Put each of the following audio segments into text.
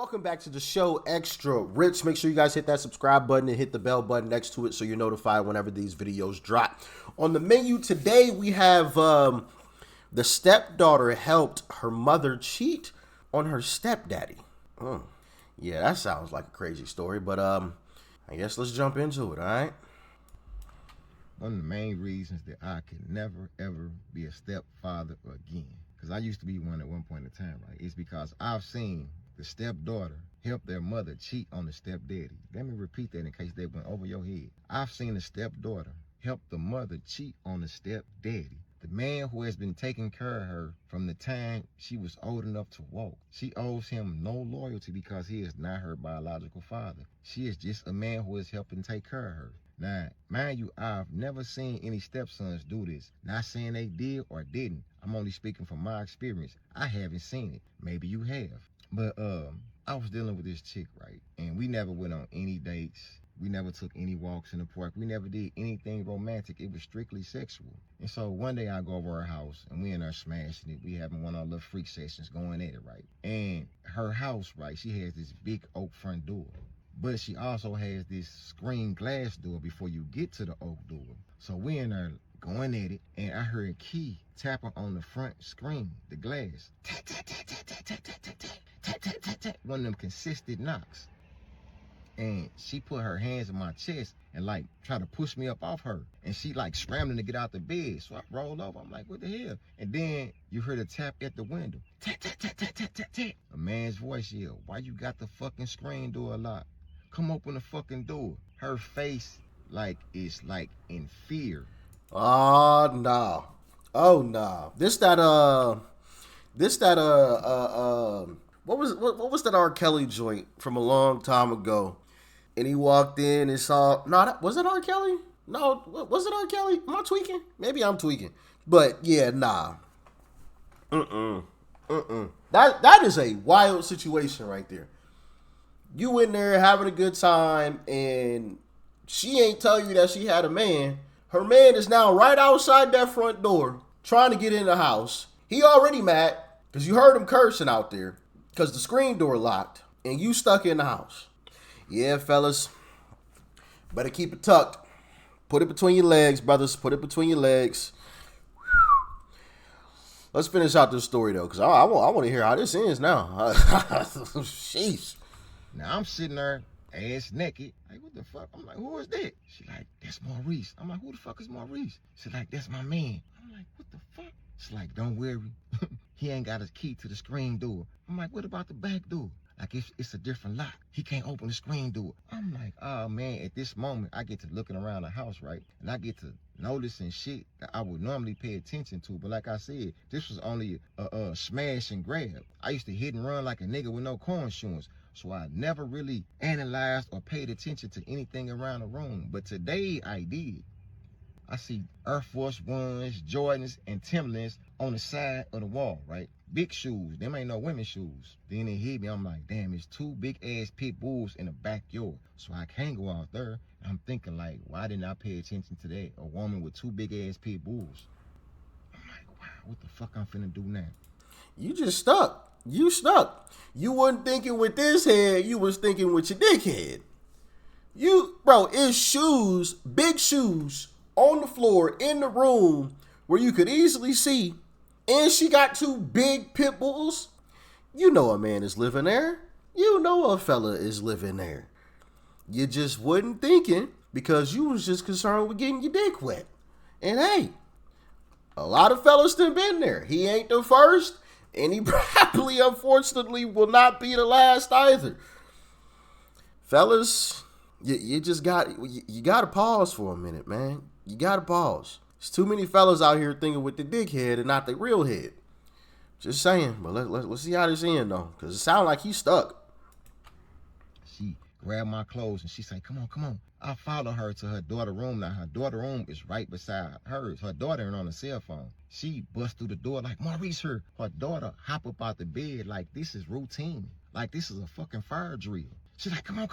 Welcome back to the show, Xtra Rich. Make sure you guys hit that subscribe button and hit the bell button next to it so you're notified whenever these videos drop. On the menu today, we have the stepdaughter helped her mother cheat on her stepdaddy. Yeah, that sounds like a crazy story, but I guess let's jump into it, all right? One of the main reasons that I could never, ever be a stepfather again, because I used to be one at one point in time, right, is because I've seen the stepdaughter help their mother cheat on the stepdaddy. Let me repeat that in case that went over your head. I've seen the stepdaughter help the mother cheat on the stepdaddy, the man who has been taking care of her from the time she was old enough to walk. She owes him no loyalty because he is not her biological father. She is just a man who is helping take care of her. Now, mind you, I've never seen any stepsons do this. Not saying they did or didn't. I'm only speaking from my experience. I haven't seen it. Maybe you have. But I was dealing with this chick, right? And we never went on any dates. We never took any walks in the park. We never did anything romantic. It was strictly sexual. And so one day I go over her house and we in there smashing it. We having one of our little freak sessions going at it, right? And her house, right, she has this big oak front door. But she also has this screen glass door before you get to the oak door. So we in there going at it, and I heard Key tapping on the front screen, the glass. Tap, tap, tap, tap, tap, tap, tap, tap, tap, tap, tap, tap. One of them consistent knocks. And she put her hands on my chest and like try to push me up off her. And she like scrambling to get out the bed. So I rolled over. I'm like, what the hell? And then you heard a tap at the window. Tap, tap, tap, tap, tap, tap, tap. A man's voice yelled, why you got the fucking screen door locked? Come open the fucking door. Her face like is like in fear. Oh, no. Oh, no. What was that R. Kelly joint from a long time ago? And he walked in and saw, was it R. Kelly? No, was it R. Kelly? Am I tweaking? Maybe I'm tweaking. But yeah, nah. That is a wild situation right there. You in there having a good time and she ain't tell you that she had a man. Her man is now right outside that front door trying to get in the house. He already mad because you heard him cursing out there because the screen door locked and you stuck in the house. Yeah, fellas, better keep it tucked. Put it between your legs, brothers. Put it between your legs. Let's finish out this story, though, because I want to hear how this ends now. Sheesh. Now I'm sitting there ass naked. Like, what the fuck? I'm like, who is that? She like, that's Maurice. I'm like, who the fuck is Maurice? She like, that's my man. I'm like, what the fuck? She's like, don't worry. He ain't got his key to the screen door. I'm like, what about the back door? Like, it's a different lock. He can't open the screen door. I'm like, oh, man, at this moment, I get to looking around the house, right? And I get to noticing shit that I would normally pay attention to. But like I said, this was only a smash and grab. I used to hit and run like a nigga with no car insurance. So I never really analyzed or paid attention to anything around the room. But today I did. I see Air Force Ones, Jordans, and Timberlands on the side of the wall, right? Big shoes. Them ain't no women's shoes. Then it hit me. I'm like, damn, it's two big-ass pit bulls in the backyard. So I can't go out there. I'm thinking, like, why didn't I pay attention to that? A woman with two big-ass pit bulls. I'm like, wow, what the fuck I'm finna do now? You just stuck. You stuck. You wasn't thinking with this head. You was thinking with your dick head. Bro, it's shoes, big shoes, on the floor in the room where you could easily see. And she got two big pit bulls. You know a man is living there. You know a fella is living there. You just wasn't thinking because you was just concerned with getting your dick wet. And hey, a lot of fellas done been there. He ain't the first. And he probably, unfortunately, will not be the last either. Fellas, you got to pause for a minute, man. You got to pause. There's too many fellas out here thinking with the dick head and not the real head. Just saying. But let's see how this ends, though. Because it sounds like he's stuck. She grabbed my clothes and she said, come on. I followed her to her daughter's room. Now, her daughter's room is right beside hers. Her daughter ain't on a cell phone. She bust through the door like, Maurice, her daughter hop up out the bed like this is routine. Like this is a fucking fire drill. She's like, come on.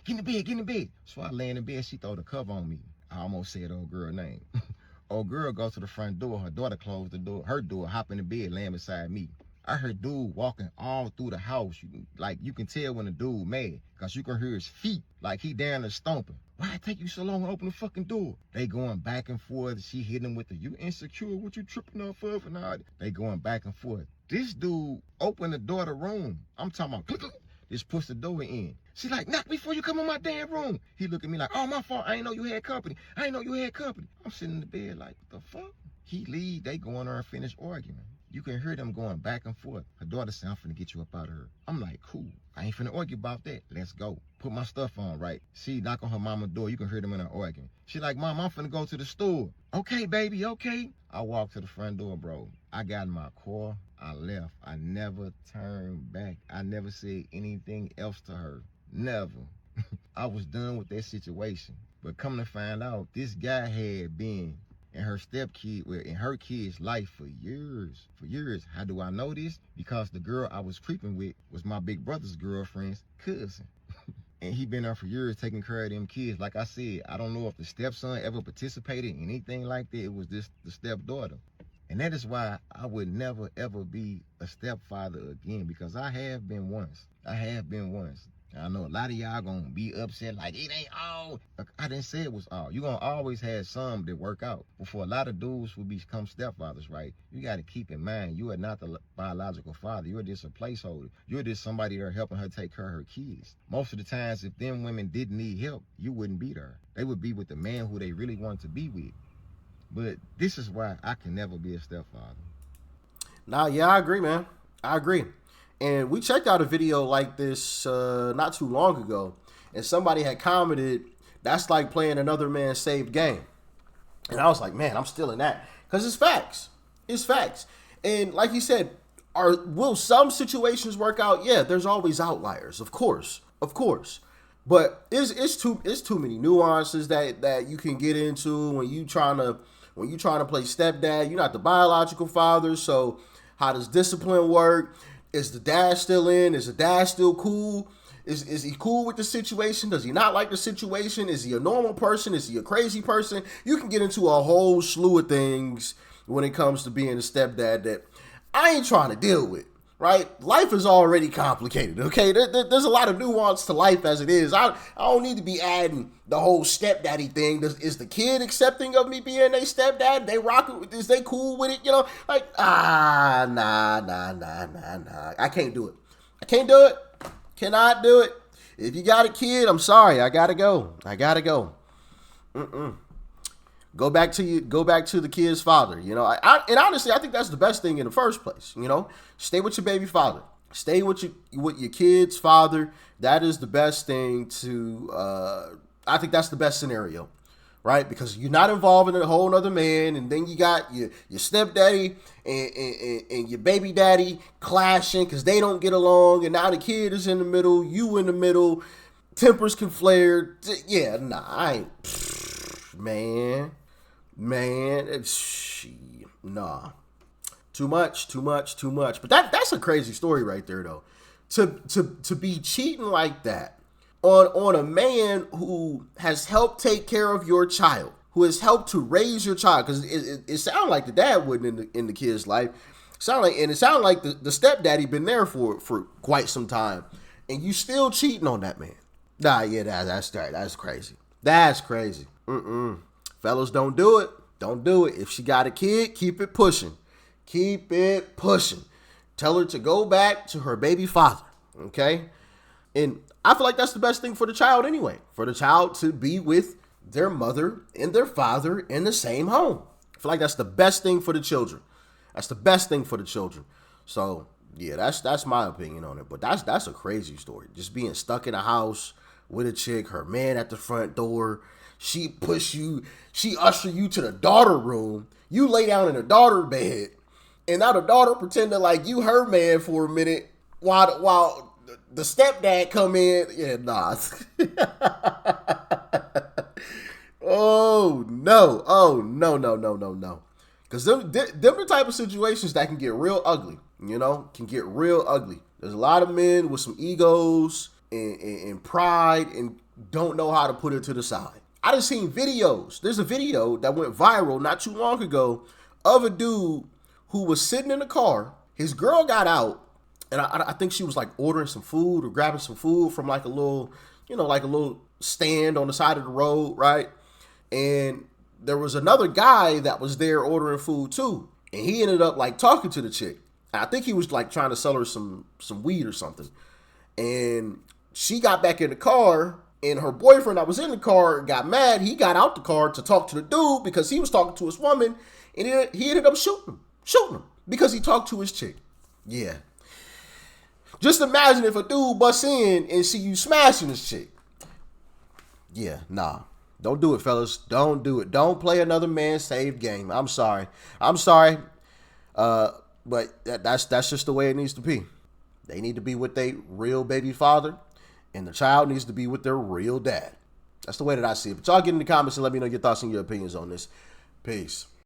Get in the bed. So I lay in the bed. She throw the cover on me. I almost said old girl name. Old girl goes to the front door. Her daughter closed the door. Her door, hop in the bed, laying beside me. I heard dude walking all through the house. You can tell when a dude mad, cause you can hear his feet like he down there stomping. Why it take you so long to open the fucking door? They going back and forth. She hit him with the, you insecure, what you tripping off of? And all that. They going back and forth. This dude opened the door to the room. I'm talking about, click, click, just push the door in. She like, knock before you come in my damn room. He look at me like, oh, my fault. I ain't know you had company. I ain't know you had company. I'm sitting in the bed like, what the fuck? He leave, they go in there and finish arguing. You can hear them going back and forth. Her daughter said, I'm finna get you up out of her. I'm like, cool. I ain't finna argue about that. Let's go. Put my stuff on, right? She knock on her mama's door. You can hear them in there arguing. She like, Mom, I'm finna go to the store. Okay, baby, okay. I walked to the front door, bro. I got in my car. I left. I never turned back. I never said anything else to her. Never. I was done with that situation. But come to find out, this guy had been in her in her kid's life for years. How do I know this? Because the girl I was creeping with was my big brother's girlfriend's cousin. And he been there for years taking care of them kids. Like I said, I don't know if the stepson ever participated in anything like that. It was the stepdaughter. And that is why I would never, ever be a stepfather again, because I have been once. I know a lot of y'all gonna be upset like it ain't all. I didn't say it was all. You're gonna always have some that work out. But for a lot of dudes who become stepfathers, right, you gotta keep in mind, you are not the biological father. You're just a placeholder. You're just somebody there helping her take care of her kids. Most of the times, if them women didn't need help, you wouldn't be there. They would be with the man who they really want to be with. But this is why I can never be a stepfather. Nah, yeah, I agree, man. I agree. And we checked out a video like this not too long ago, and somebody had commented, that's like playing another man's saved game. And I was like, man, I'm still in that. Because it's facts. It's facts. And like you said, will some situations work out? Yeah, there's always outliers, of course. Of course. But it's too many nuances that you can get into when you trying to play stepdad. You're not the biological father, so how does discipline work? Is the dad still in? Is the dad still cool? Is he cool with the situation? Does he not like the situation? Is he a normal person? Is he a crazy person? You can get into a whole slew of things when it comes to being a stepdad that I ain't trying to deal with, right? Life is already complicated, okay? There's a lot of nuance to life as it is. I don't need to be adding the whole stepdaddy thing. Is the kid accepting of me being a stepdad? They rocking with this? They cool with it? You know, like, nah. I can't do it. I can't do it. Cannot do it. If you got a kid, I'm sorry. I gotta go. Go back to the kid's father. You know, and honestly, I think that's the best thing in the first place. You know, stay with your baby father. Stay with your kid's father. That is the best thing to. I think that's the best scenario, right? Because you're not involving a whole other man, and then you got your stepdaddy and your baby daddy clashing because they don't get along, and now the kid is in the middle, you in the middle, tempers can flare. Yeah, nah, I ain't, man, nah, too much. But that's a crazy story right there, though. To be cheating like that on a man who has helped take care of your child, who has helped to raise your child, because it sounded like the dad wasn't in the kid's life. It sounded like the stepdaddy been there for quite some time, and you still cheating on that man. Nah, yeah, that's crazy. That's crazy. Fellas, don't do it. Don't do it. If she got a kid, keep it pushing. Keep it pushing. Tell her to go back to her baby father. Okay? And I feel like that's the best thing for the child anyway. For the child to be with their mother and their father in the same home. I feel like that's the best thing for the children. That's the best thing for the children. So, yeah, that's my opinion on it. But that's a crazy story. Just being stuck in a house with a chick, her man at the front door. She usher you to the daughter room. You lay down in the daughter bed. And now the daughter pretending like you her man for a minute while the stepdad come in. Yeah, nah. Oh, no. Because them the type of situations that can get real ugly, you know, There's a lot of men with some egos and pride and don't know how to put it to the side. I done seen videos. There's a video that went viral not too long ago of a dude who was sitting in a car His girl got out, and I think she was like ordering some food or grabbing some food from like a little, like a little stand on the side of the road, right? And there was another guy that was there ordering food too, and he ended up like talking to the chick. I think he was like trying to sell her some weed or something. And she got back in the car, and her boyfriend that was in the car got mad. He got out the car to talk to the dude because he was talking to his woman, and he ended up shooting him because he talked to his chick. Yeah. Just imagine if a dude busts in and see you smashing his chick. Yeah, nah. Don't do it, fellas. Don't do it. Don't play another man's saved game. I'm sorry. But that's just the way it needs to be. They need to be with their real baby father, and the child needs to be with their real dad. That's the way that I see it. But y'all get in the comments and let me know your thoughts and your opinions on this. Peace.